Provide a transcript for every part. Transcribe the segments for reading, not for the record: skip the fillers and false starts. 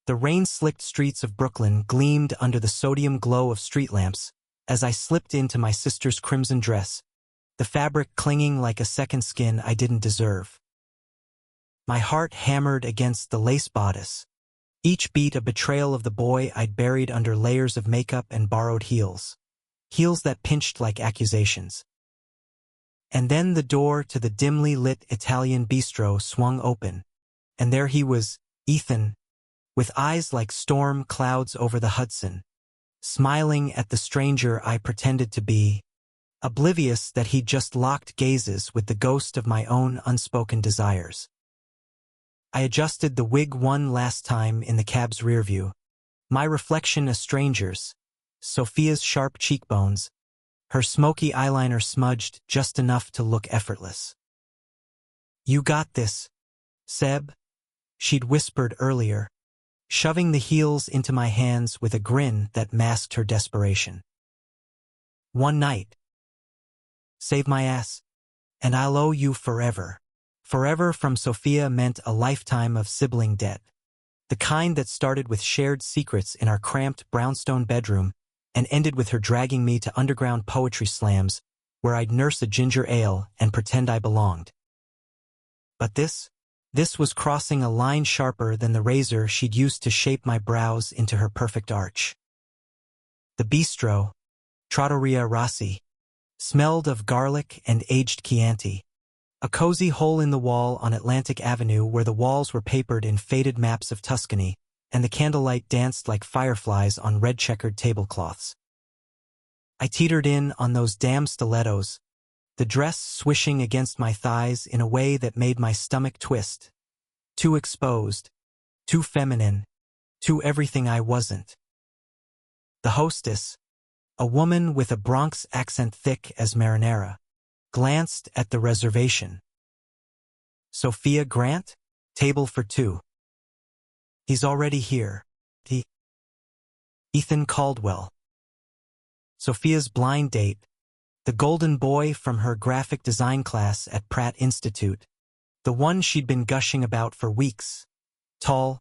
The rain-slicked streets of Brooklyn gleamed under the sodium glow of street lamps as I slipped into my sister's crimson dress, the fabric clinging like a second skin I didn't deserve. My heart hammered against the lace bodice, each beat a betrayal of the boy I'd buried under layers of makeup and borrowed heels. Heels that pinched like accusations. And then the door to the dimly lit Italian bistro swung open, and there he was, Ethan, with eyes like storm clouds over the Hudson, smiling at the stranger I pretended to be, oblivious that he'd just locked gazes with the ghost of my own unspoken desires. I adjusted the wig one last time in the cab's rearview, my reflection a stranger's, Sophia's sharp cheekbones, her smoky eyeliner smudged just enough to look effortless. "You got this, Seb," she'd whispered earlier, shoving the heels into my hands with a grin that masked her desperation. "One night. Save my ass, and I'll owe you forever." Forever from Sophia meant a lifetime of sibling debt. The kind that started with shared secrets in our cramped brownstone bedroom and ended with her dragging me to underground poetry slams where I'd nurse a ginger ale and pretend I belonged. But this was crossing a line sharper than the razor she'd used to shape my brows into her perfect arch. The bistro, Trattoria Rossi, smelled of garlic and aged Chianti, a cozy hole in the wall on Atlantic Avenue where the walls were papered in faded maps of Tuscany and the candlelight danced like fireflies on red-checkered tablecloths. I teetered in on those damn stilettos, the dress swishing against my thighs in a way that made my stomach twist. Too exposed, too feminine, too everything I wasn't. The hostess, a woman with a Bronx accent thick as marinara, glanced at the reservation. "Sophia Grant? Table for two." "He's already here." Ethan Caldwell. Sophia's blind date, the golden boy from her graphic design class at Pratt Institute, the one she'd been gushing about for weeks. Tall,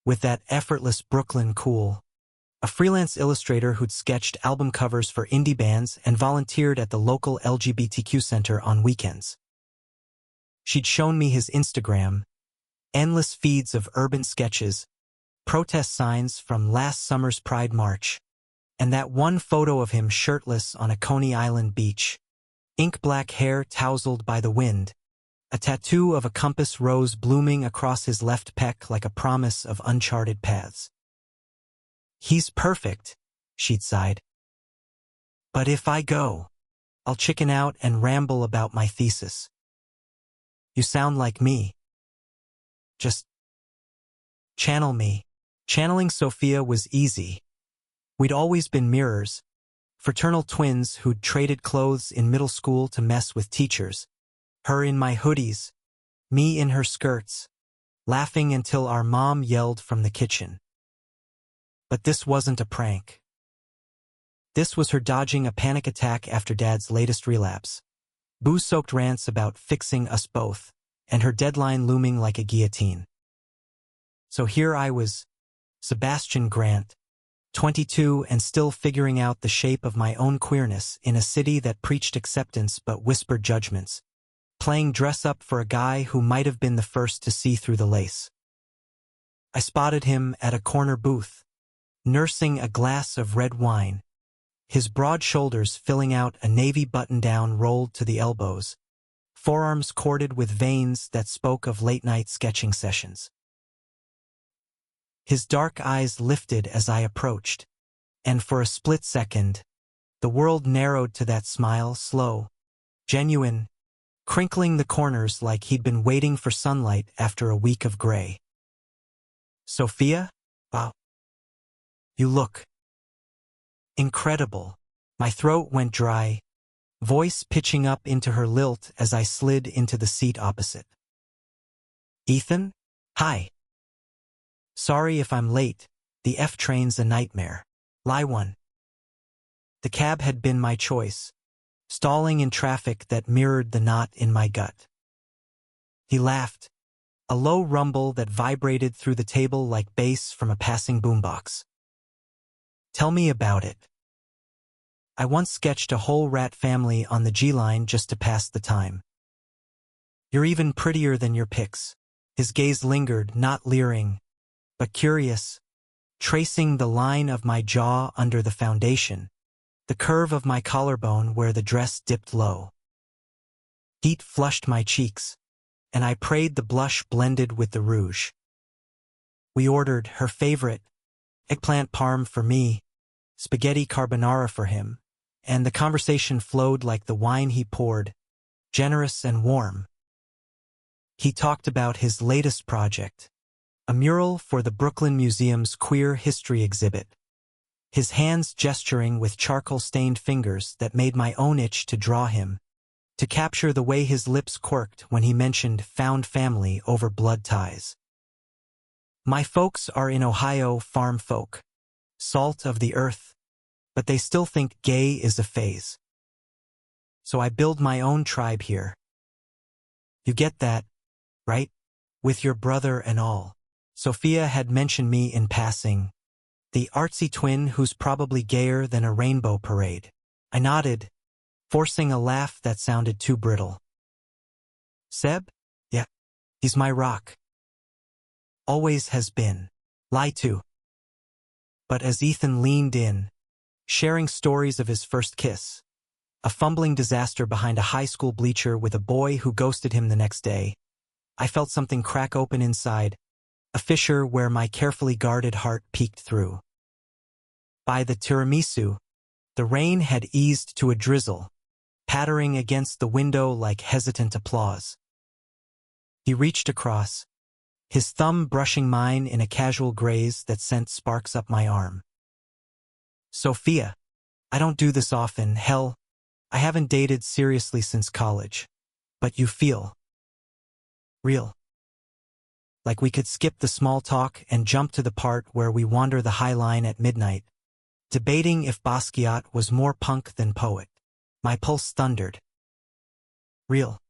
with that effortless Brooklyn cool. A freelance illustrator who'd sketched album covers for indie bands and volunteered at the local LGBTQ center on weekends. She'd shown me his Instagram, endless feeds of urban sketches, protest signs from last summer's Pride March, and that one photo of him shirtless on a Coney Island beach, ink-black hair tousled by the wind, a tattoo of a compass rose blooming across his left pec like a promise of uncharted paths. "He's perfect," she'd sighed. "But if I go, I'll chicken out and ramble about my thesis. You sound like me. Just channel me." Channeling Sophia was easy. We'd always been mirrors, fraternal twins who'd traded clothes in middle school to mess with teachers. Her in my hoodies, me in her skirts, laughing until our mom yelled from the kitchen. But this wasn't a prank. This was her dodging a panic attack after Dad's latest relapse. Booze-soaked rants about fixing us both, and her deadline looming like a guillotine. So here I was, Sebastian Grant, 22 and still figuring out the shape of my own queerness in a city that preached acceptance but whispered judgments, playing dress-up for a guy who might have been the first to see through the lace. I spotted him at a corner booth, nursing a glass of red wine, his broad shoulders filling out a navy button-down rolled to the elbows, forearms corded with veins that spoke of late-night sketching sessions. His dark eyes lifted as I approached, and for a split second, the world narrowed to that smile, slow, genuine, crinkling the corners like he'd been waiting for sunlight after a week of gray. "Sophia? Wow. You look incredible." My throat went dry, voice pitching up into her lilt as I slid into the seat opposite. "Ethan? Hi. Sorry if I'm late, the F train's a nightmare. Lie one." The cab had been my choice, stalling in traffic that mirrored the knot in my gut. He laughed, a low rumble that vibrated through the table like bass from a passing boombox. Tell me about it. I once sketched a whole rat family on the G-line just to pass the time. You're even prettier than your pics. His gaze lingered, not leering, but curious, tracing the line of my jaw under the foundation, the curve of my collarbone where the dress dipped low. Heat flushed my cheeks, and I prayed the blush blended with the rouge. We ordered her favorite, eggplant parm for me, spaghetti carbonara for him, and the conversation flowed like the wine he poured, generous and warm. He talked about his latest project, a mural for the Brooklyn Museum's Queer History exhibit, his hands gesturing with charcoal-stained fingers that made my own itch to draw him, to capture the way his lips quirked when he mentioned found family over blood ties. My folks are in Ohio, farm folk, salt of the earth, but they still think gay is a phase. So I build my own tribe here. You get that, right? With your brother and all. Sophia had mentioned me in passing, the artsy twin who's probably gayer than a rainbow parade. I nodded, forcing a laugh that sounded too brittle. Seb? Yeah, he's my rock. Always has been. Lie to. But as Ethan leaned in, sharing stories of his first kiss, a fumbling disaster behind a high school bleacher with a boy who ghosted him the next day, I felt something crack open inside, a fissure where my carefully guarded heart peeked through. By the tiramisu, the rain had eased to a drizzle, pattering against the window like hesitant applause. He reached across, his thumb brushing mine in a casual graze that sent sparks up my arm. Sophia, I don't do this often, hell, I haven't dated seriously since college. But you feel real. Like we could skip the small talk and jump to the part where we wander the High Line at midnight, debating if Basquiat was more punk than poet. My pulse thundered. Real.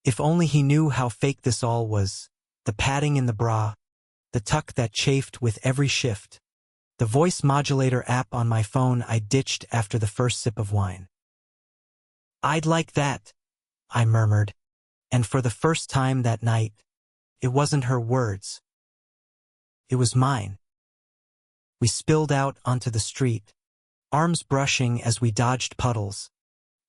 If only he knew how fake this all was, the padding in the bra, the tuck that chafed with every shift, the voice modulator app on my phone I ditched after the first sip of wine. I'd like that, I murmured, and for the first time that night, it wasn't her words. It was mine. We spilled out onto the street, arms brushing as we dodged puddles,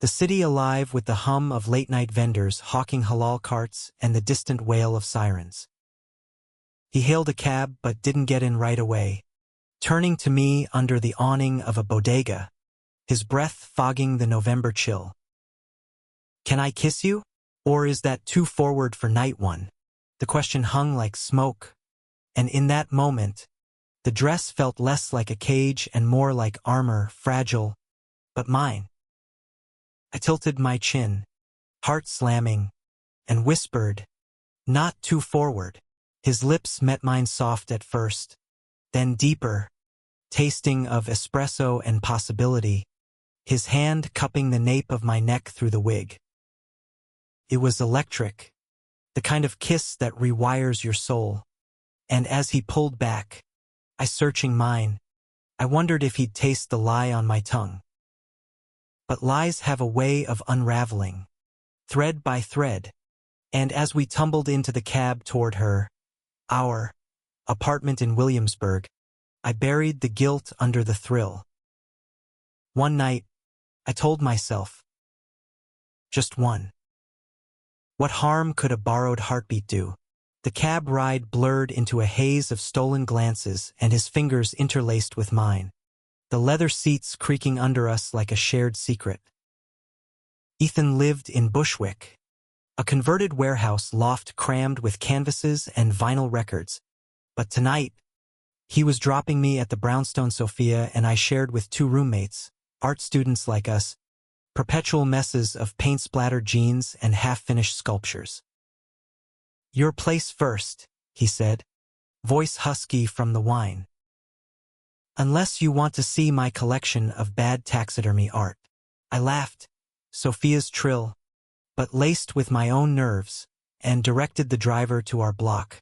the city alive with the hum of late-night vendors hawking halal carts and the distant wail of sirens. He hailed a cab but didn't get in right away, turning to me under the awning of a bodega, his breath fogging the November chill. Can I kiss you? Or is that too forward for night one? The question hung like smoke, and in that moment, the dress felt less like a cage and more like armor, fragile, but mine. I tilted my chin, heart slamming, and whispered, not too forward. His lips met mine soft at first, then deeper, tasting of espresso and possibility, his hand cupping the nape of my neck through the wig. It was electric, the kind of kiss that rewires your soul, and as he pulled back, I searching mine, I wondered if he'd taste the lie on my tongue. But lies have a way of unraveling, thread by thread, and as we tumbled into the cab toward our apartment in Williamsburg, I buried the guilt under the thrill. One night, I told myself, just one. What harm could a borrowed heartbeat do? The cab ride blurred into a haze of stolen glances and his fingers interlaced with mine, the leather seats creaking under us like a shared secret. Ethan lived in Bushwick, a converted warehouse loft crammed with canvases and vinyl records, but tonight, he was dropping me at the brownstone Sophia and I shared with two roommates, art students like us, perpetual messes of paint-splattered jeans and half-finished sculptures. Your place first, he said, voice husky from the wine. Unless you want to see my collection of bad taxidermy art. I laughed, Sophia's trill, but laced with my own nerves, and directed the driver to our block,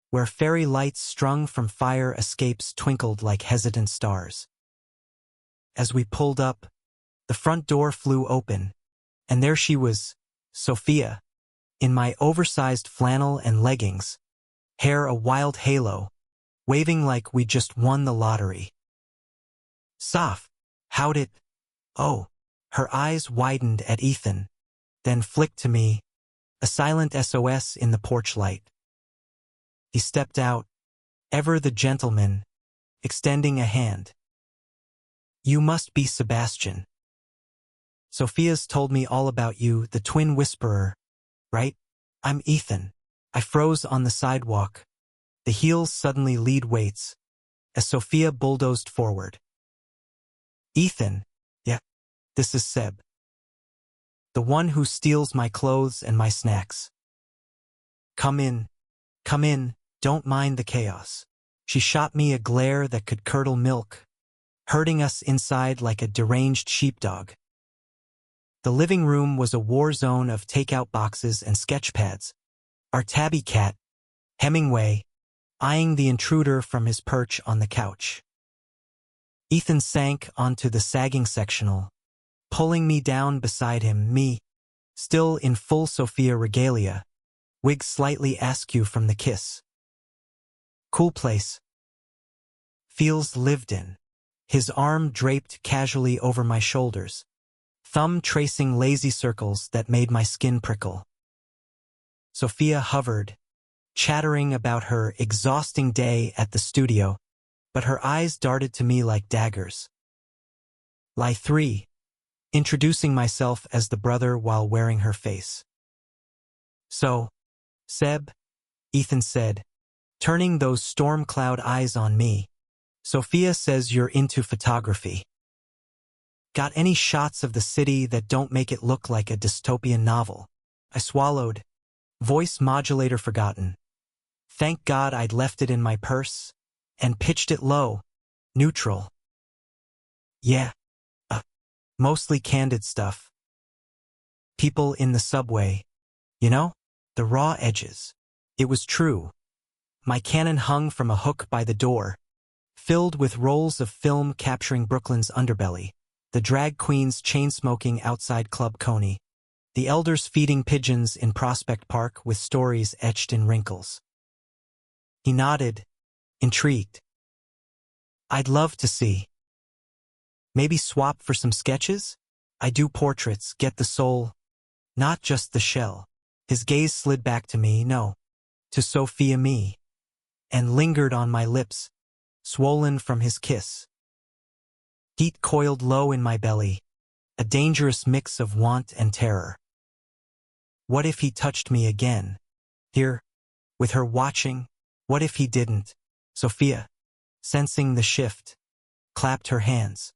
where fairy lights strung from fire escapes twinkled like hesitant stars. As we pulled up, the front door flew open, and there she was, Sophia, in my oversized flannel and leggings, hair a wild halo, waving like we just won the lottery. "Soph, how'd it—" "Oh." Her eyes widened at Ethan, then flicked to me, a silent SOS in the porch light. He stepped out, ever the gentleman, extending a hand. "You must be Sebastian. Sophia's told me all about you, the twin whisperer, right?" "I'm Ethan." I froze on the sidewalk, the heels suddenly lead weights, as Sophia bulldozed forward. "Ethan, yeah, this is Seb. The one who steals my clothes and my snacks. Come in, don't mind the chaos." She shot me a glare that could curdle milk, herding us inside like a deranged sheepdog. The living room was a war zone of takeout boxes and sketch pads, our tabby cat, Hemingway, eyeing the intruder from his perch on the couch. Ethan sank onto the sagging sectional, pulling me down beside him, me, still in full Sophia regalia, wig slightly askew from the kiss. "Cool place. Feels lived in." His arm draped casually over my shoulders, thumb tracing lazy circles that made my skin prickle. Sophia hovered, chattering about her exhausting day at the studio, but her eyes darted to me like daggers. Lie 3. Introducing myself as the brother while wearing her face. "So, Seb," Ethan said, turning those storm cloud eyes on me, "Sophia says you're into photography. Got any shots of the city that don't make it look like a dystopian novel?" I swallowed, voice modulator forgotten. Thank God I'd left it in my purse, and pitched it low, neutral. "Yeah. Mostly candid stuff. People in the subway, you know? The raw edges." It was true. My Canon hung from a hook by the door, filled with rolls of film capturing Brooklyn's underbelly, the drag queens chain-smoking outside Club Coney, the elders feeding pigeons in Prospect Park with stories etched in wrinkles. He nodded, intrigued. "I'd love to see. Maybe swap for some sketches? I do portraits, get the soul, not just the shell." His gaze slid back to me, no, to Sophia me, and lingered on my lips, swollen from his kiss. Heat coiled low in my belly, a dangerous mix of want and terror. What if he touched me again? Here, with her watching? What if he didn't? Sophia, sensing the shift, clapped her hands.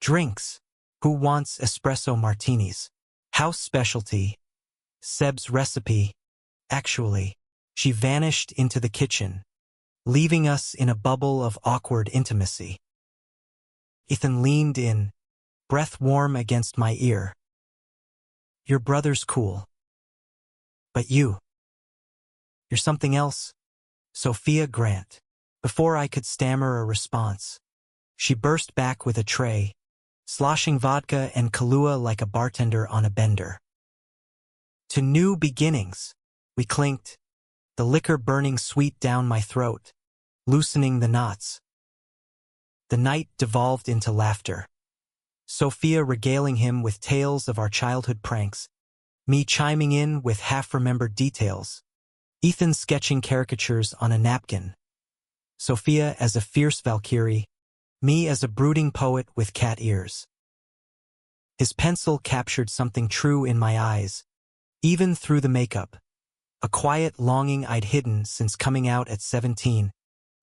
"Drinks. Who wants espresso martinis? House specialty. Seb's recipe." Actually, she vanished into the kitchen, leaving us in a bubble of awkward intimacy. Ethan leaned in, breath warm against my ear. "Your brother's cool. But you're something else, Sophia Grant." Before I could stammer a response, she burst back with a tray, sloshing vodka and Kahlua like a bartender on a bender. "To new beginnings," we clinked, the liquor burning sweet down my throat, loosening the knots. The night devolved into laughter. Sophia regaling him with tales of our childhood pranks, me chiming in with half-remembered details, Ethan sketching caricatures on a napkin, Sophia as a fierce Valkyrie, me as a brooding poet with cat ears. His pencil captured something true in my eyes, even through the makeup, a quiet longing I'd hidden since coming out at 17,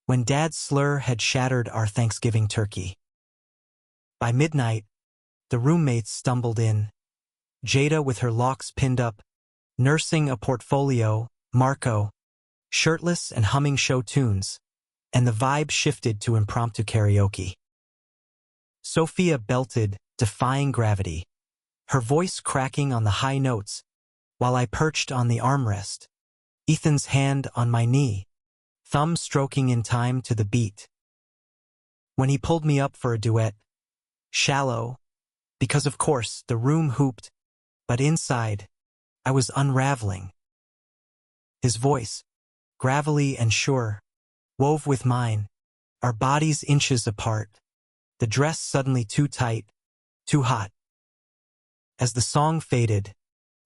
when Dad's slur had shattered our Thanksgiving turkey. By midnight, the roommates stumbled in, Jada with her locks pinned up, nursing a portfolio, Marco, shirtless and humming show tunes, and the vibe shifted to impromptu karaoke. Sophia belted, defying gravity, her voice cracking on the high notes, while I perched on the armrest, Ethan's hand on my knee, thumb stroking in time to the beat. When he pulled me up for a duet, shallow, because of course the room hooped, but inside, I was unraveling. His voice, gravelly and sure, wove with mine, our bodies inches apart, the dress suddenly too tight, too hot. As the song faded,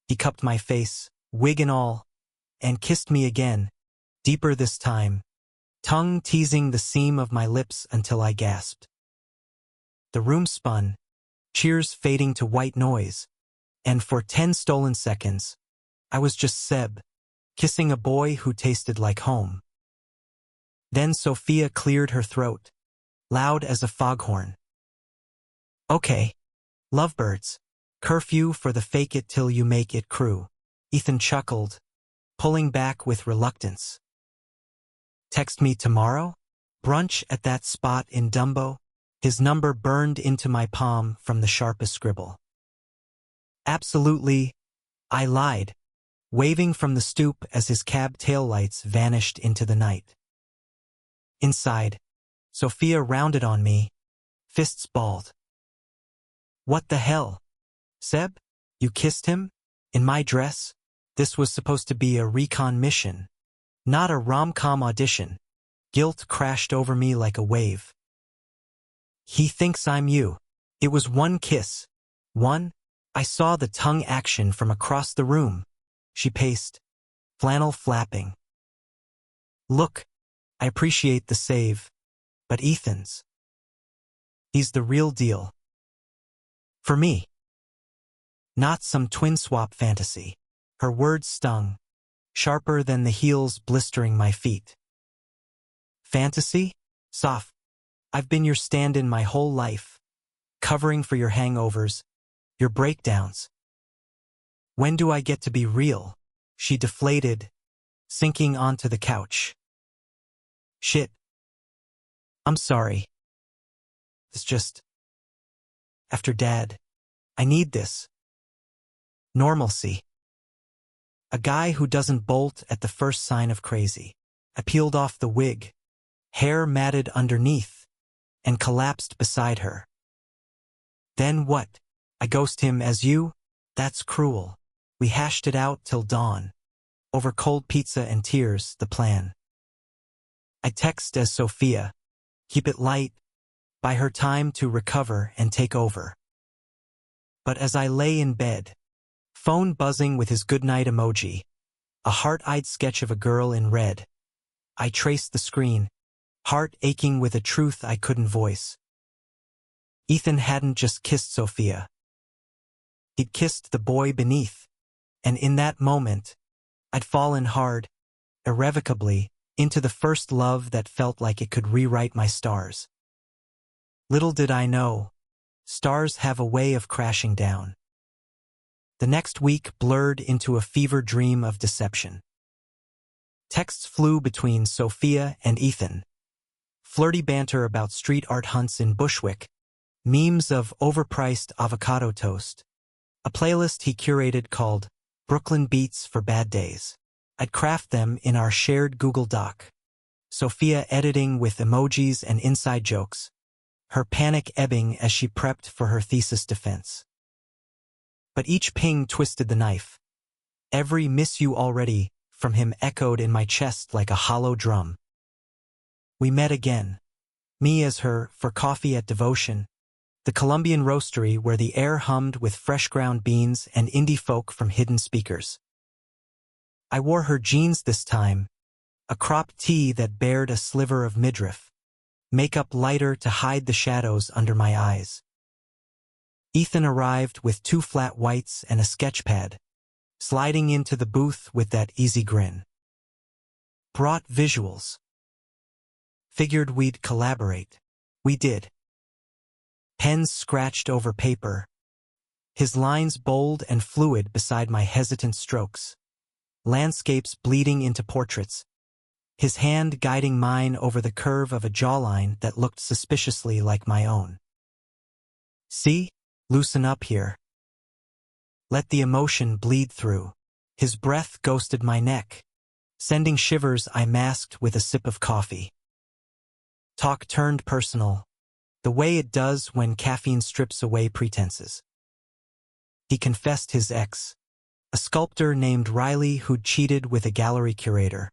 he cupped my face, wig and all, and kissed me again, deeper this time, tongue teasing the seam of my lips until I gasped. The room spun, cheers fading to white noise, and for 10 stolen seconds, I was just Seb, kissing a boy who tasted like home. Then Sophia cleared her throat, loud as a foghorn. Okay, lovebirds, curfew for the fake it till you make it crew, Ethan chuckled, pulling back with reluctance. Text me tomorrow? Brunch at that spot in Dumbo? His number burned into my palm from the sharpest scribble. Absolutely, I lied, waving from the stoop as his cab taillights vanished into the night. Inside, Sophia rounded on me, fists balled. What the hell? Seb, you kissed him? In my dress? This was supposed to be a recon mission, not a rom-com audition. Guilt crashed over me like a wave. He thinks I'm you. It was one kiss. One? I saw the tongue action from across the room. She paced, flannel flapping. Look, I appreciate the save, but Ethan's. He's the real deal. For me. Not some twin swap fantasy. Her words stung, sharper than the heels blistering my feet. Fantasy? Soft. I've been your stand-in my whole life, covering for your hangovers, your breakdowns. When do I get to be real? She deflated, sinking onto the couch. Shit. I'm sorry. It's just... After Dad, I need this. Normalcy. A guy who doesn't bolt at the first sign of crazy. I peeled off the wig, hair matted underneath, and collapsed beside her. Then what? I ghost him as you? That's cruel. We hashed it out till dawn. Over cold pizza and tears, the plan. I text as Sophia. Keep it light. Buy her time to recover and take over. But as I lay in bed, phone buzzing with his goodnight emoji, a heart-eyed sketch of a girl in red, I traced the screen, heart aching with a truth I couldn't voice. Ethan hadn't just kissed Sophia. He'd kissed the boy beneath, and in that moment, I'd fallen hard, irrevocably, into the first love that felt like it could rewrite my stars. Little did I know, stars have a way of crashing down. The next week blurred into a fever dream of deception. Texts flew between Sophia and Ethan. Flirty banter about street art hunts in Bushwick, memes of overpriced avocado toast, a playlist he curated called Brooklyn Beats for Bad Days. I'd craft them in our shared Google Doc. Sophia editing with emojis and inside jokes, her panic ebbing as she prepped for her thesis defense. But each ping twisted the knife. Every "miss you already" from him echoed in my chest like a hollow drum. We met again, me as her, for coffee at Devotion, the Colombian roastery where the air hummed with fresh ground beans and indie folk from hidden speakers. I wore her jeans this time, a cropped tee that bared a sliver of midriff, makeup lighter to hide the shadows under my eyes. Ethan arrived with 2 flat whites and a sketch pad, sliding into the booth with that easy grin. Brought visuals. Figured we'd collaborate. We did. Pens scratched over paper, his lines bold and fluid beside my hesitant strokes, landscapes bleeding into portraits, his hand guiding mine over the curve of a jawline that looked suspiciously like my own. See? Loosen up here. Let the emotion bleed through. His breath ghosted my neck, sending shivers I masked with a sip of coffee. Talk turned personal, the way it does when caffeine strips away pretenses. He confessed his ex, a sculptor named Riley who'd cheated with a gallery curator,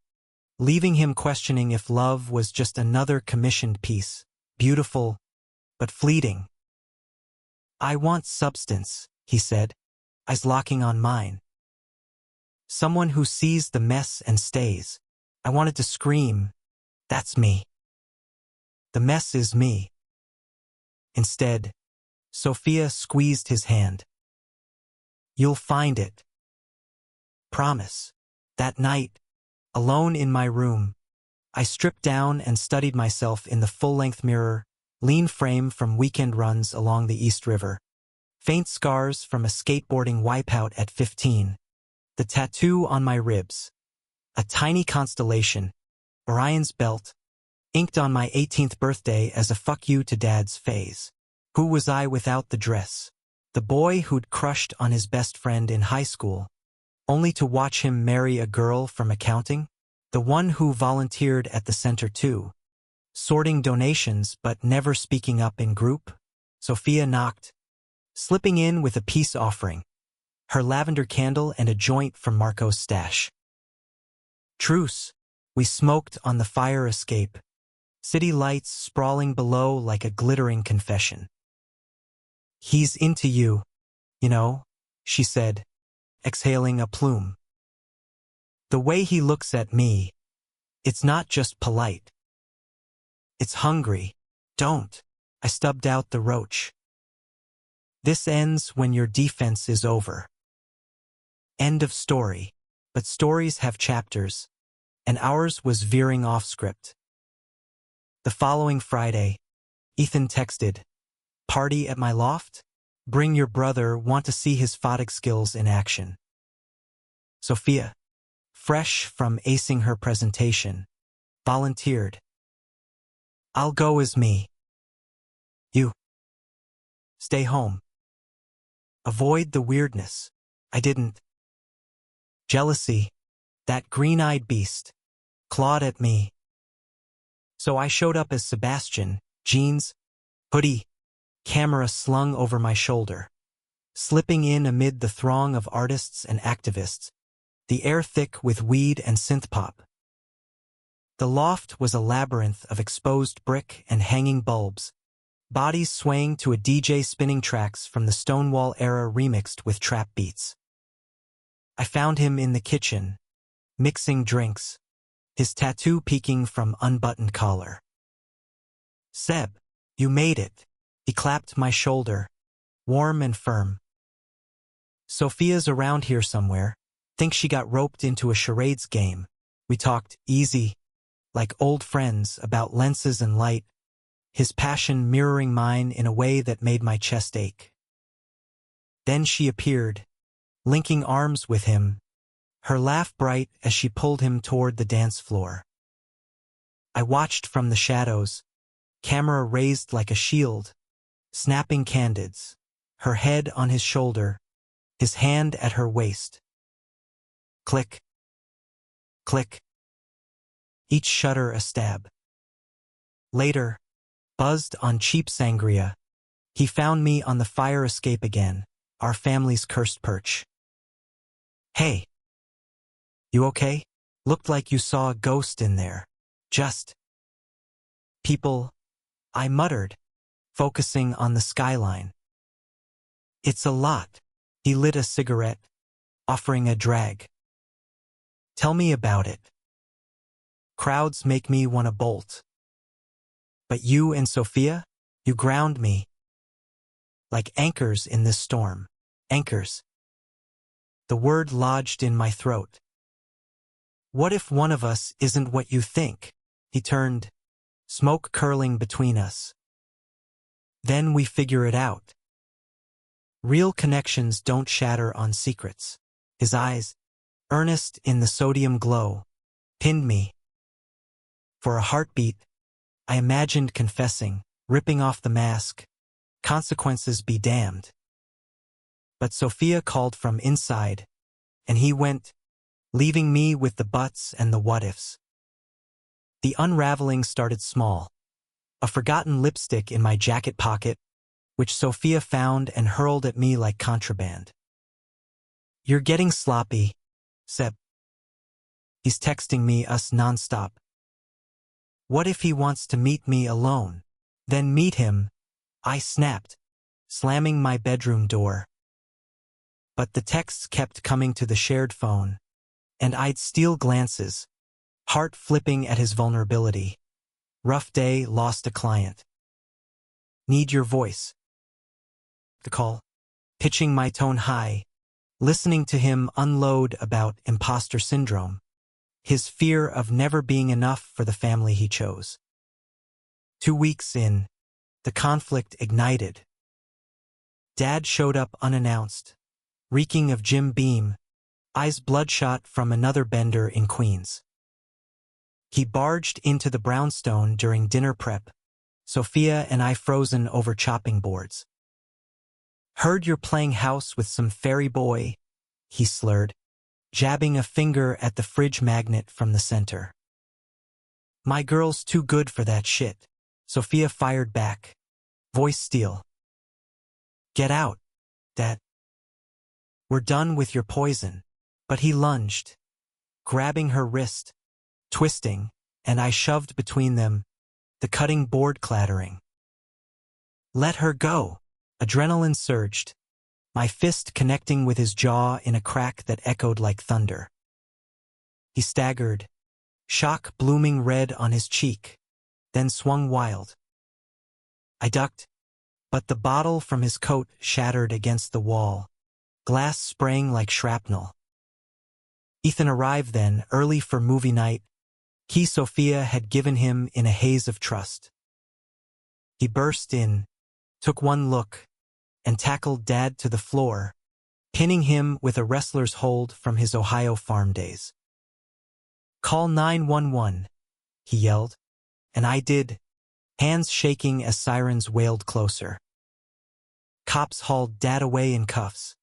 leaving him questioning if love was just another commissioned piece, beautiful, but fleeting. "I want substance," he said, eyes locking on mine. "Someone who sees the mess and stays." I wanted to scream, "That's me. The mess is me." Instead, Sophia squeezed his hand. "You'll find it. Promise." That night, alone in my room, I stripped down and studied myself in the full-length mirror, lean frame from weekend runs along the East River, faint scars from a skateboarding wipeout at 15, the tattoo on my ribs, a tiny constellation, Orion's belt, inked on my 18th birthday as a fuck you to Dad's phase. Who was I without the dress? The boy who'd crushed on his best friend in high school, only to watch him marry a girl from accounting? The one who volunteered at the center too, sorting donations but never speaking up in group? Sophia knocked, slipping in with a peace offering, her lavender candle and a joint from Marco's stash. Truce. We smoked on the fire escape, city lights sprawling below like a glittering confession. "He's into you, you know," she said, exhaling a plume. "The way he looks at me, it's not just polite. It's hungry." "Don't." I stubbed out the roach. "This ends when your defense is over." End of story. But stories have chapters, and ours was veering off script. The following Friday, Ethan texted, "Party at my loft? Bring your brother, want to see his photic skills in action." Sophia, fresh from acing her presentation, volunteered. "I'll go as me. You stay home. Avoid the weirdness." I didn't. Jealousy, that green-eyed beast, clawed at me. So I showed up as Sebastian, jeans, hoodie, camera slung over my shoulder, slipping in amid the throng of artists and activists, the air thick with weed and synth-pop. The loft was a labyrinth of exposed brick and hanging bulbs, bodies swaying to a DJ spinning tracks from the Stonewall era remixed with trap beats. I found him in the kitchen, mixing drinks, his tattoo peeking from unbuttoned collar. "Seb, you made it." He clapped my shoulder, warm and firm. "Sophia's around here somewhere. Think she got roped into a charades game." We talked easy, like old friends, about lenses and light, his passion mirroring mine in a way that made my chest ache. Then she appeared, linking arms with him, her laugh bright as she pulled him toward the dance floor. I watched from the shadows, camera raised like a shield, snapping candids, her head on his shoulder, his hand at her waist. Click. Click. Each shutter a stab. Later, buzzed on cheap sangria, he found me on the fire escape again, our family's cursed perch. "Hey. You okay? Looked like you saw a ghost in there." "Just people," I muttered, focusing on the skyline. "It's a lot." He lit a cigarette, offering a drag. "Tell me about it. Crowds make me want to bolt. But you and Sophia, you ground me. Like anchors in this storm." Anchors. The word lodged in my throat. "What if one of us isn't what you think?" He turned, smoke curling between us. "Then we figure it out. Real connections don't shatter on secrets." His eyes, earnest in the sodium glow, pinned me. For a heartbeat, I imagined confessing, ripping off the mask, consequences be damned. But Sophia called from inside, and he went, leaving me with the buts and the what-ifs. The unraveling started small. A forgotten lipstick in my jacket pocket, which Sophia found and hurled at me like contraband. "You're getting sloppy, Seb. He's texting me us nonstop. What if he wants to meet me alone?" "Then meet him," I snapped, slamming my bedroom door. But the texts kept coming to the shared phone, and I'd steal glances, heart flipping at his vulnerability. "Rough day, lost a client. Need your voice." The call, pitching my tone high, listening to him unload about imposter syndrome, his fear of never being enough for the family he chose. 2 weeks in, the conflict ignited. Dad showed up unannounced, reeking of Jim Beam, eyes bloodshot from another bender in Queens. He barged into the brownstone during dinner prep, Sophia and I frozen over chopping boards. "Heard you're playing house with some fairy boy," he slurred, jabbing a finger at the fridge magnet from the center. "My girl's too good for that shit," Sophia fired back, voice steel. "Get out, Dad. We're done with your poison." But he lunged, grabbing her wrist, twisting, and I shoved between them, the cutting board clattering. "Let her go." Adrenaline surged, my fist connecting with his jaw in a crack that echoed like thunder. He staggered, shock blooming red on his cheek, then swung wild. I ducked, but the bottle from his coat shattered against the wall, glass spraying like shrapnel. Ethan arrived then, early for movie night, key Sophia had given him in a haze of trust. He burst in, took one look, and tackled Dad to the floor, pinning him with a wrestler's hold from his Ohio farm days. "Call 911, he yelled, and I did, hands shaking as sirens wailed closer. Cops hauled Dad away in cuffs,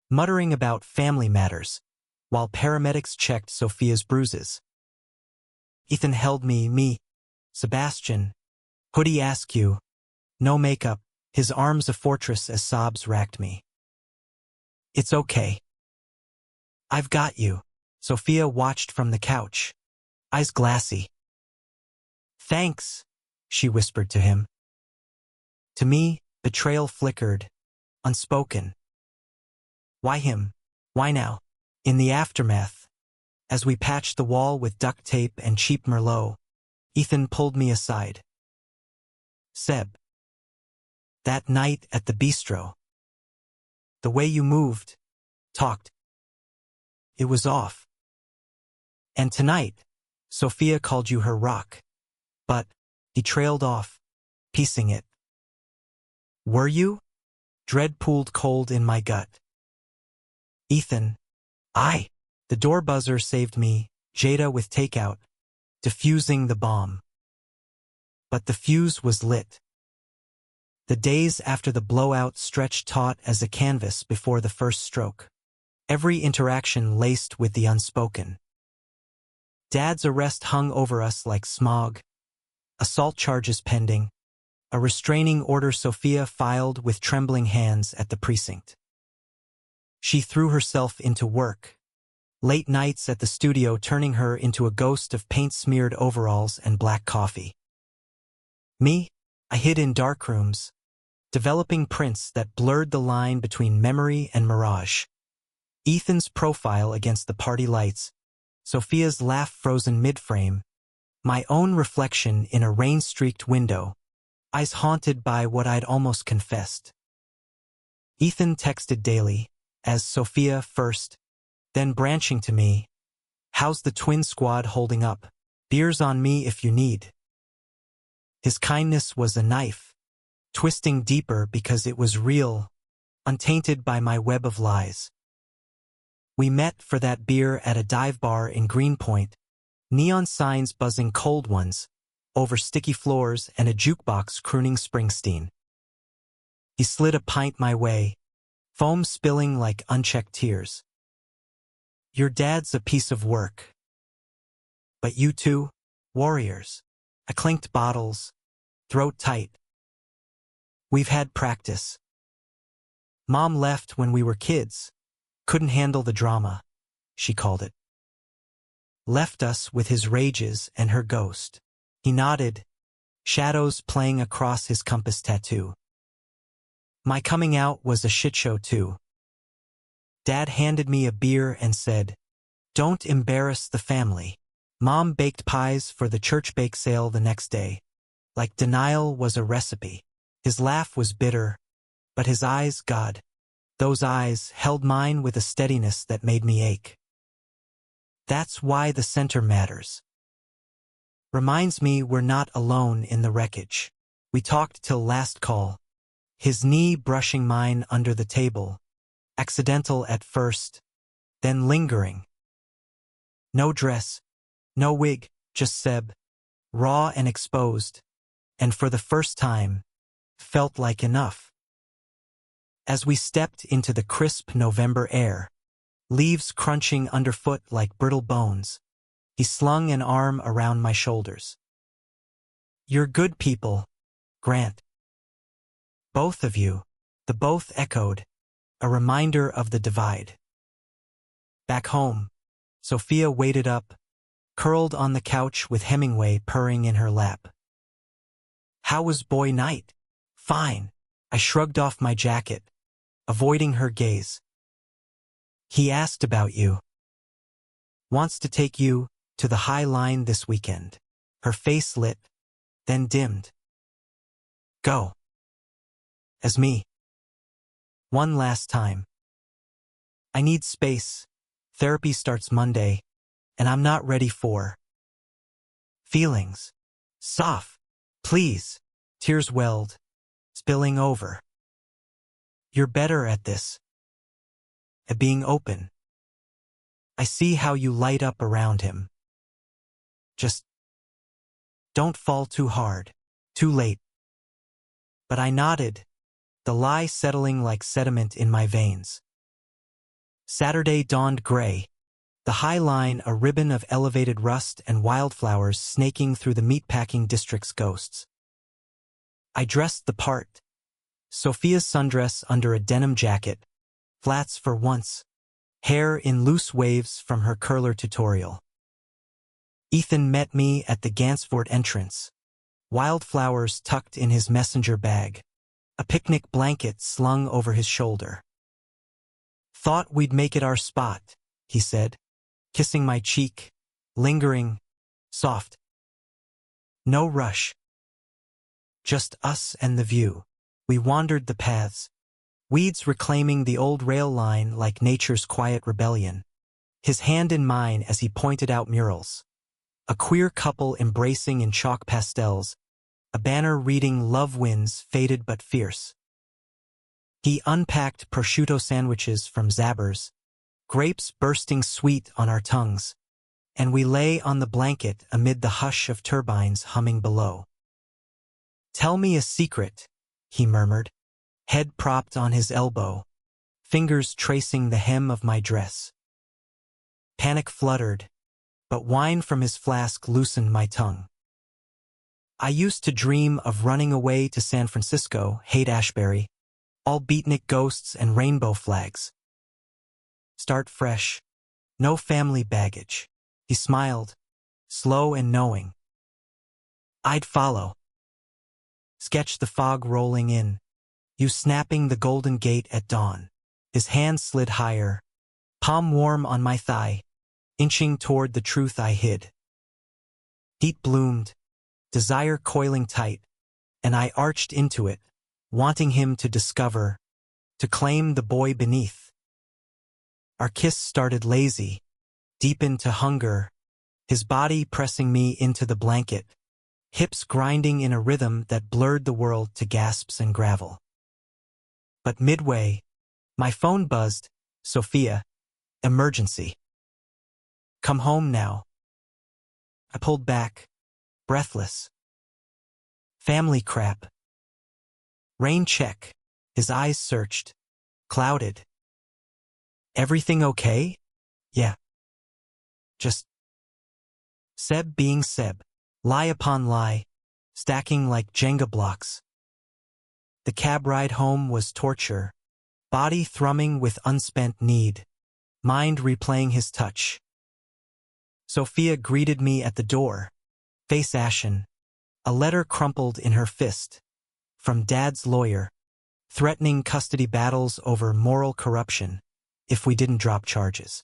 muttering about family matters, while paramedics checked Sophia's bruises. Ethan held me, Sebastian, hoodie askew, no makeup, his arms a fortress as sobs racked me. "It's okay. I've got you." Sophia watched from the couch, eyes glassy. "Thanks," she whispered to him. To me, betrayal flickered, unspoken. Why him? Why now? In the aftermath, as we patched the wall with duct tape and cheap Merlot, Ethan pulled me aside. "Seb, that night at the bistro, the way you moved, talked, it was off. And tonight, Sophia called you her rock." But he trailed off, piecing it. "Were you?" Dread pooled cold in my gut. "Ethan, The door buzzer saved me, Jada with takeout, diffusing the bomb. But the fuse was lit. The days after the blowout stretched taut as a canvas before the first stroke, every interaction laced with the unspoken. Dad's arrest hung over us like smog, assault charges pending, a restraining order Sophia filed with trembling hands at the precinct. She threw herself into work, late nights at the studio turning her into a ghost of paint-smeared overalls and black coffee. Me, I hid in dark rooms, developing prints that blurred the line between memory and mirage. Ethan's profile against the party lights, Sophia's laugh frozen mid-frame, my own reflection in a rain-streaked window, eyes haunted by what I'd almost confessed. Ethan texted daily, as Sophia first, then branching to me, "How's the twin squad holding up? Beers on me if you need." His kindness was a knife, twisting deeper because it was real, untainted by my web of lies. We met for that beer at a dive bar in Greenpoint, neon signs buzzing cold ones, over sticky floors and a jukebox crooning Springsteen. He slid a pint my way, foam spilling like unchecked tears. Your dad's a piece of work. But you two, warriors. I clinked bottles, throat tight. We've had practice. Mom left when we were kids. Couldn't handle the drama, she called it. Left us with his rages and her ghost. He nodded, shadows playing across his compass tattoo. My coming out was a shit show too. Dad handed me a beer and said, "Don't embarrass the family." Mom baked pies for the church bake sale the next day. Like denial was a recipe. His laugh was bitter, but his eyes, God, those eyes held mine with a steadiness that made me ache. That's why the center matters. Reminds me we're not alone in the wreckage. We talked till last call, his knee brushing mine under the table, accidental at first, then lingering. No dress, no wig, just Seb, raw and exposed, and for the first time, felt like enough. As we stepped into the crisp November air, leaves crunching underfoot like brittle bones, he slung an arm around my shoulders. You're good people, Grant. Both of you, the both echoed, a reminder of the divide. Back home, Sophia waited up, curled on the couch with Hemingway purring in her lap. How was boy night? Fine. I shrugged off my jacket, avoiding her gaze. He asked about you. Wants to take you to the High Line this weekend. Her face lit, then dimmed. Go. As me. One last time. I need space. Therapy starts Monday, and I'm not ready for feelings. Soft. Please. Tears welled, spilling over. You're better at this. At being open. I see how you light up around him. Just don't fall too hard, too late. But I nodded, the lie settling like sediment in my veins. Saturday dawned gray, the High Line a ribbon of elevated rust and wildflowers snaking through the meatpacking district's ghosts. I dressed the part. Sophia's sundress under a denim jacket, flats for once, hair in loose waves from her curler tutorial. Ethan met me at the Gansford entrance, wildflowers tucked in his messenger bag, a picnic blanket slung over his shoulder. Thought we'd make it our spot, he said, kissing my cheek, lingering, soft. No rush. Just us and the view. We wandered the paths, weeds reclaiming the old rail line like nature's quiet rebellion, his hand in mine as he pointed out murals. A queer couple embracing in chalk pastels, a banner reading "Love wins, faded but fierce." He unpacked prosciutto sandwiches from Zabbers, grapes bursting sweet on our tongues, and we lay on the blanket amid the hush of turbines humming below. Tell me a secret, he murmured, head propped on his elbow, fingers tracing the hem of my dress. Panic fluttered, but wine from his flask loosened my tongue. I used to dream of running away to San Francisco, Haight-Ashbury, all beatnik ghosts and rainbow flags. Start fresh, no family baggage. He smiled, slow and knowing. I'd follow. Sketch the fog rolling in, you snapping the Golden Gate at dawn. His hand slid higher, palm warm on my thigh, inching toward the truth I hid. Heat bloomed, desire coiling tight, and I arched into it, wanting him to discover, to claim the boy beneath. Our kiss started lazy, deepened to hunger, his body pressing me into the blanket, hips grinding in a rhythm that blurred the world to gasps and gravel. But midway, my phone buzzed, Sophia, emergency. Come home now. I pulled back, breathless. Family crap. Rain check. His eyes searched, clouded. Everything okay? Yeah. Just Seb being Seb. Lie upon lie, stacking like Jenga blocks. The cab ride home was torture, body thrumming with unspent need, mind replaying his touch. Sophia greeted me at the door, face ashen, a letter crumpled in her fist, from Dad's lawyer, threatening custody battles over moral corruption if we didn't drop charges.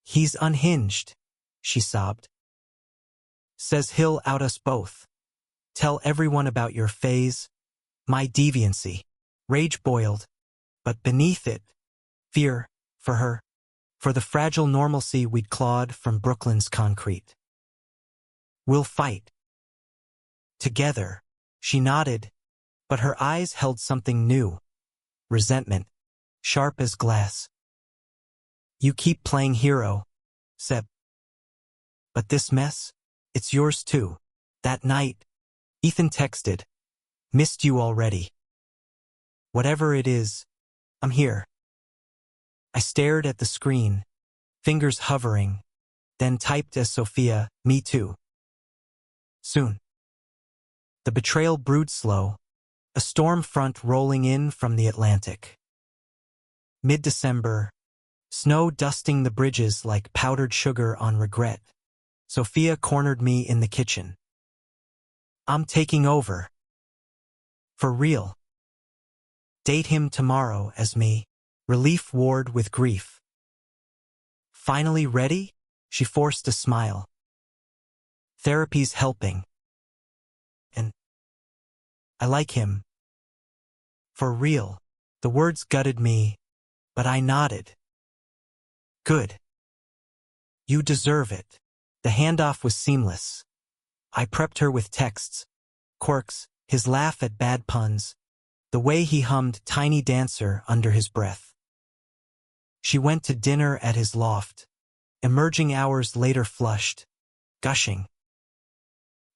He's unhinged, she sobbed. Says he'll out us both. Tell everyone about your phase, my deviancy. Rage boiled, but beneath it, fear for her, for the fragile normalcy we'd clawed from Brooklyn's concrete. We'll fight. Together, she nodded, but her eyes held something new. Resentment, sharp as glass. You keep playing hero, Seb. But this mess, it's yours too. That night, Ethan texted, missed you already. Whatever it is, I'm here. I stared at the screen, fingers hovering, then typed as Sophia, me too. Soon. The betrayal brewed slow, a storm front rolling in from the Atlantic. Mid-December, snow dusting the bridges like powdered sugar on regret. Sophia cornered me in the kitchen. I'm taking over. For real. Date him tomorrow as me. Relief ward with grief. Finally ready? She forced a smile. Therapy's helping. And I like him. For real. The words gutted me, but I nodded. Good. You deserve it. The handoff was seamless. I prepped her with texts, quirks, his laugh at bad puns, the way he hummed Tiny Dancer under his breath. She went to dinner at his loft, emerging hours later flushed, gushing.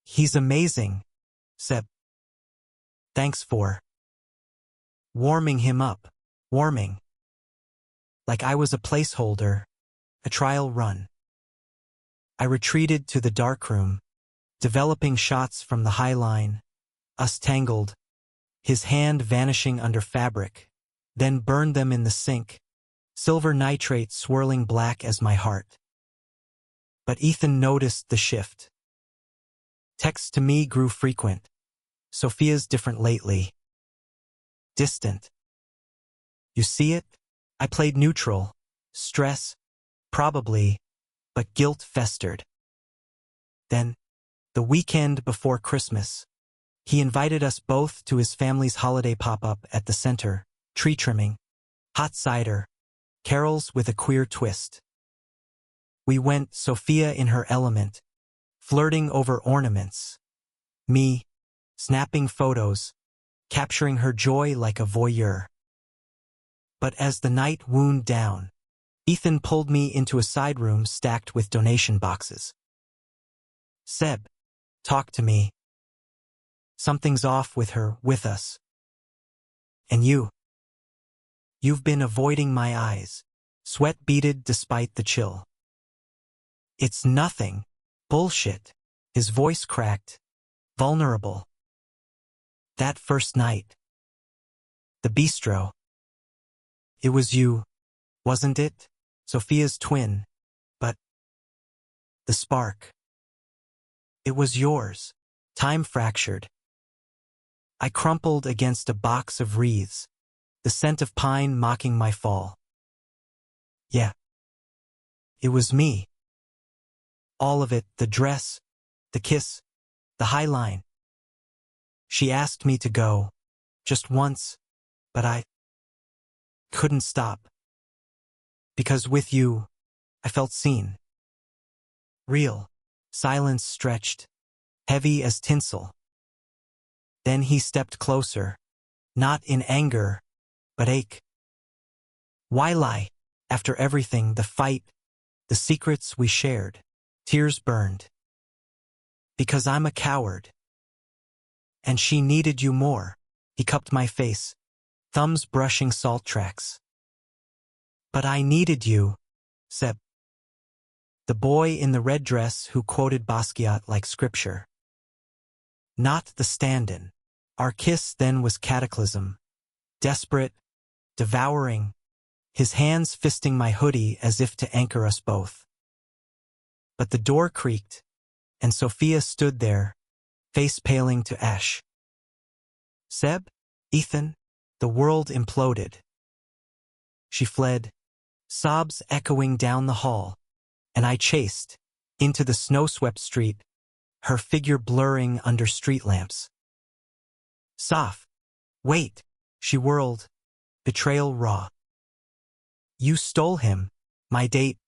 He's amazing, Seb. Thanks for warming him up, warming. Like I was a placeholder, a trial run. I retreated to the darkroom, developing shots from the high line, us tangled, his hand vanishing under fabric, then burned them in the sink, silver nitrate swirling black as my heart. But Ethan noticed the shift. Texts to me grew frequent. Sophia's different lately. Distant. You see it? I played neutral. Stress, probably, but guilt festered. Then, the weekend before Christmas, he invited us both to his family's holiday pop-up at the center, tree trimming, hot cider, carols with a queer twist. We went, Sophia in her element, flirting over ornaments. Me, snapping photos, capturing her joy like a voyeur. But as the night wound down, Ethan pulled me into a side room stacked with donation boxes. Seb, talk to me. Something's off with her, with us. And you've been avoiding my eyes, sweat beaded despite the chill. It's nothing. Bullshit. His voice cracked, vulnerable. That first night. The bistro. It was you, wasn't it? Sophia's twin. But the spark. It was yours. Time fractured. I crumpled against a box of wreaths, the scent of pine mocking my fall. Yeah. It was me. All of it, the dress, the kiss, the high line. She asked me to go, just once, but I couldn't stop. Because with you, I felt seen. Real. Silence stretched, heavy as tinsel. Then he stepped closer, not in anger, but ache. Why lie? After everything, the fight, the secrets we shared, tears burned. Because I'm a coward. And she needed you more. He cupped my face, thumbs brushing salt tracks. But I needed you, Seb. the boy in the red dress who quoted Basquiat like scripture. Not the stand-in. Our kiss then was cataclysm, desperate, devouring, his hands fisting my hoodie as if to anchor us both. But the door creaked, and Sophia stood there, face paling to ash. Seb? Ethan? The world imploded. She fled, sobs echoing down the hall, and I chased, into the snow-swept street, her figure blurring under street lamps. Soph, wait, she whirled, betrayal raw. You stole him, my date,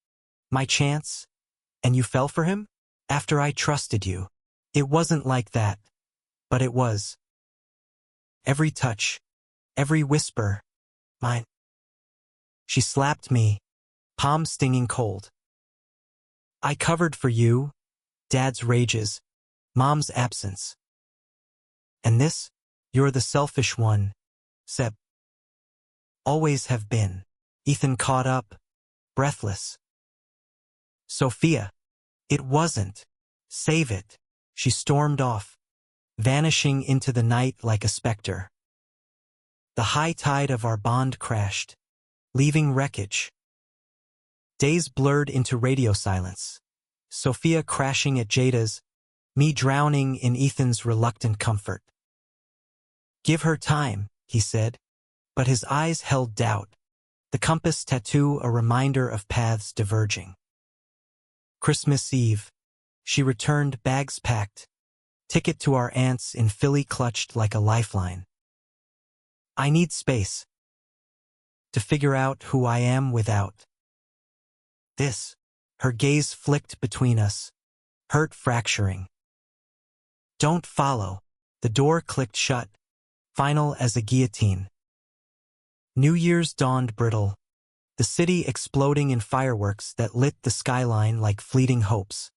my chance, and you fell for him? After I trusted you. It wasn't like that, but it was. Every touch, every whisper, mine. She slapped me, palm stinging cold. I covered for you, Dad's rages, Mom's absence. And this? You're the selfish one, Seb. Always have been. Ethan caught up, breathless. Sophia. It wasn't. Save it. She stormed off, vanishing into the night like a specter. The high tide of our bond crashed, leaving wreckage. Days blurred into radio silence. Sophia crashing at Jada's, me drowning in Ethan's reluctant comfort. Give her time, he said, but his eyes held doubt, the compass tattoo a reminder of paths diverging. Christmas Eve. She returned, bags packed, ticket to our aunt's in Philly clutched like a lifeline. I need space to figure out who I am without this. Her gaze flicked between us, hurt fracturing. Don't follow. The door clicked shut, final as a guillotine. New Year's dawned brittle, the city exploding in fireworks that lit the skyline like fleeting hopes.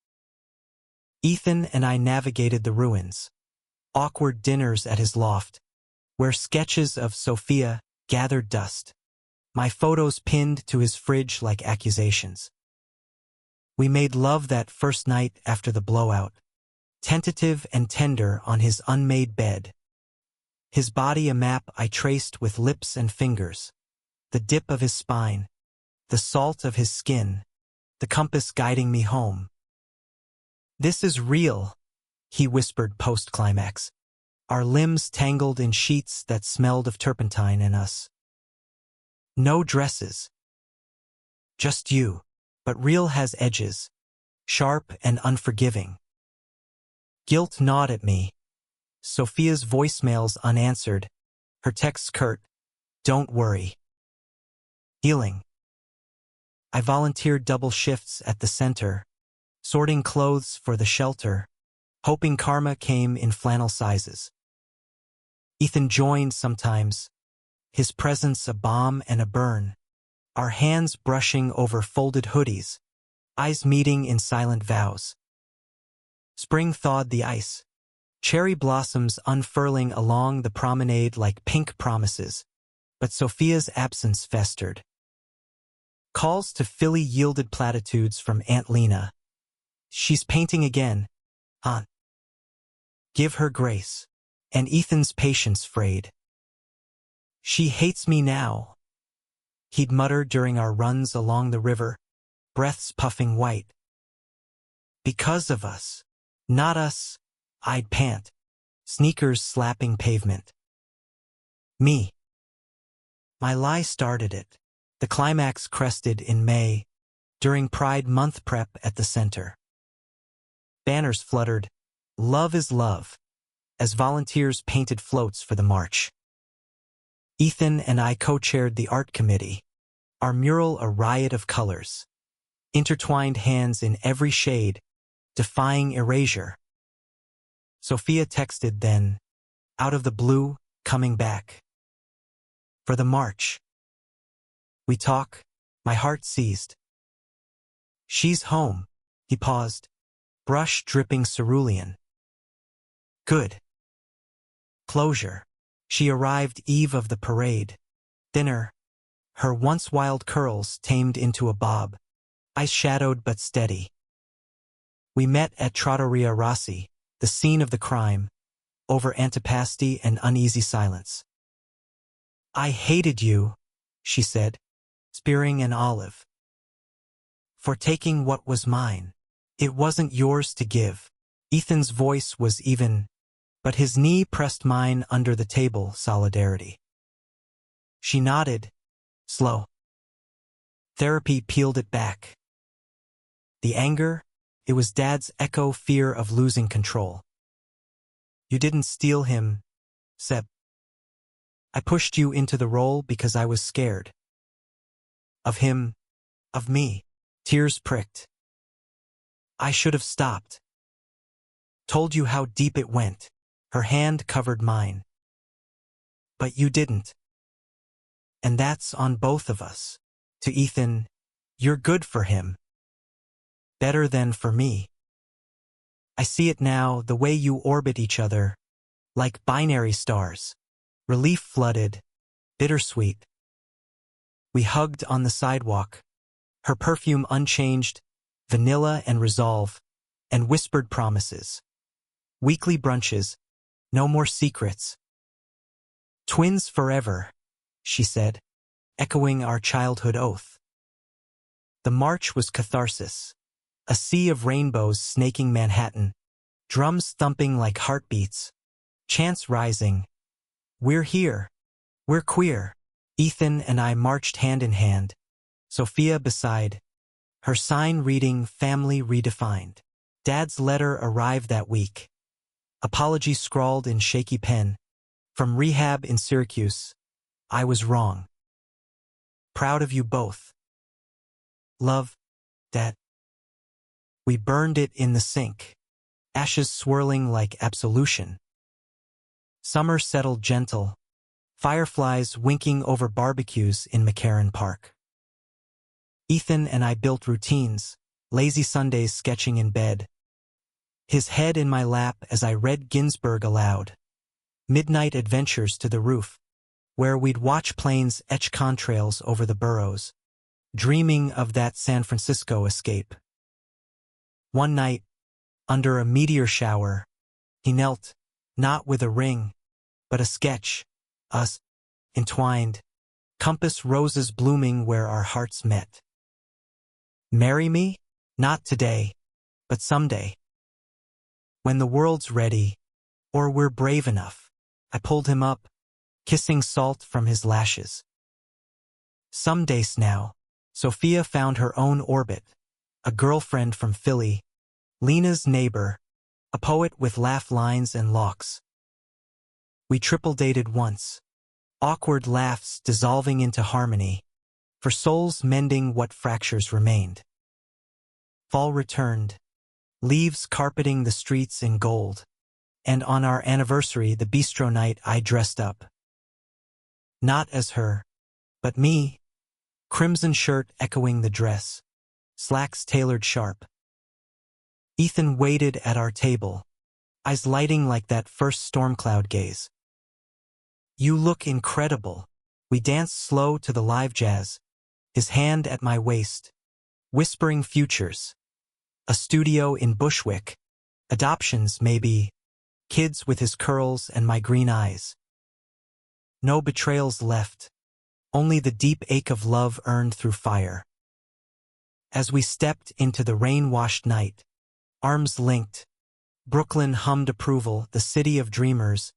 Ethan and I navigated the ruins, awkward dinners at his loft, where sketches of Sophia gathered dust, my photos pinned to his fridge like accusations. We made love that first night after the blowout, tentative and tender on his unmade bed. His body a map I traced with lips and fingers, the dip of his spine, the salt of his skin, the compass guiding me home. This is real, he whispered post-climax, our limbs tangled in sheets that smelled of turpentine and us. No dresses. Just you, but real has edges, sharp and unforgiving. Guilt gnawed at me. Sophia's voicemails unanswered, her texts curt, don't worry. Healing. I volunteered double shifts at the center, sorting clothes for the shelter, hoping karma came in flannel sizes. Ethan joined sometimes, his presence a balm and a burn, our hands brushing over folded hoodies, eyes meeting in silent vows. Spring thawed the ice, cherry blossoms unfurling along the promenade like pink promises, but Sophia's absence festered. Calls to Philly yielded platitudes from Aunt Lena. She's painting again, Aunt. Give her grace. And Ethan's patience frayed. She hates me now, he'd mutter during our runs along the river, breaths puffing white. Because of us, not us, I'd pant, sneakers slapping pavement. Me. My lie started it. The climax crested in May, during Pride Month prep at the center. Banners fluttered, love is love, as volunteers painted floats for the march. Ethan and I co-chaired the art committee, our mural a riot of colors, intertwined hands in every shade, defying erasure. Sophia texted then, out of the blue, coming back. For the march. We talk, my heart seized. She's home, he paused, brush dripping cerulean. Good. Closure. She arrived eve of the parade, thinner, her once wild curls tamed into a bob, eyes shadowed but steady. We met at Trattoria Rossi, the scene of the crime, over antipasti and uneasy silence. I hated you, she said, spearing an olive. For taking what was mine. It wasn't yours to give. Ethan's voice was even, but his knee pressed mine under the table, solidarity. She nodded, slow. Therapy peeled it back. The anger, it was Dad's echo fear of losing control. You didn't steal him, Seb. I pushed you into the role because I was scared. Of him, of me. Tears pricked. I should have stopped. Told you how deep it went. Her hand covered mine. But you didn't. And that's on both of us. To Ethan, you're good for him. Better than for me. I see it now, the way you orbit each other, like binary stars. Relief flooded, bittersweet. We hugged on the sidewalk, her perfume unchanged, vanilla and resolve, and whispered promises. Weekly brunches, no more secrets. Twins forever, she said, echoing our childhood oath. The march was catharsis, a sea of rainbows snaking Manhattan, drums thumping like heartbeats, chants rising. We're here. We're queer. Ethan and I marched hand in hand, Sophia beside, her sign reading Family Redefined. Dad's letter arrived that week. Apology scrawled in shaky pen. From rehab in Syracuse. I was wrong. Proud of you both. Love, Dad. We burned it in the sink, ashes swirling like absolution. Summer settled gentle, fireflies winking over barbecues in McCarran Park. Ethan and I built routines, lazy Sundays sketching in bed. His head in my lap as I read Ginsberg aloud. Midnight adventures to the roof, where we'd watch planes etch contrails over the boroughs, dreaming of that San Francisco escape. One night, under a meteor shower, he knelt, not with a ring, but a sketch, us, entwined, compass roses blooming where our hearts met. Marry me? Not today, but someday. When the world's ready, or we're brave enough. I pulled him up, kissing salt from his lashes. Some days now, Sophia found her own orbit, a girlfriend from Philly, Lena's neighbor, a poet with laugh lines and locks. We triple dated once, awkward laughs dissolving into harmony, for souls mending what fractures remained. Fall returned, leaves carpeting the streets in gold, and on our anniversary, the bistro night, I dressed up. Not as her, but me, crimson shirt echoing the dress, slacks tailored sharp. Ethan waited at our table, eyes lighting like that first storm cloud gaze. You look incredible. We danced slow to the live jazz, his hand at my waist, whispering futures. A studio in Bushwick, adoptions maybe, kids with his curls and my green eyes. No betrayals left, only the deep ache of love earned through fire. As we stepped into the rain-washed night, arms linked, Brooklyn hummed approval, the city of dreamers,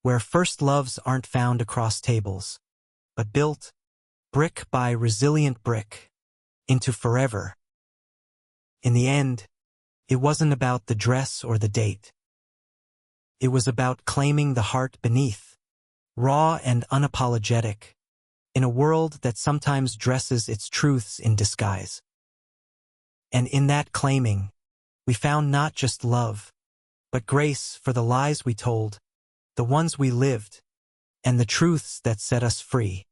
where first loves aren't found across tables, but built, brick by resilient brick, into forever. In the end, it wasn't about the dress or the date. It was about claiming the heart beneath, raw and unapologetic, in a world that sometimes dresses its truths in disguise. And in that claiming, we found not just love, but grace for the lies we told, the ones we lived, and the truths that set us free.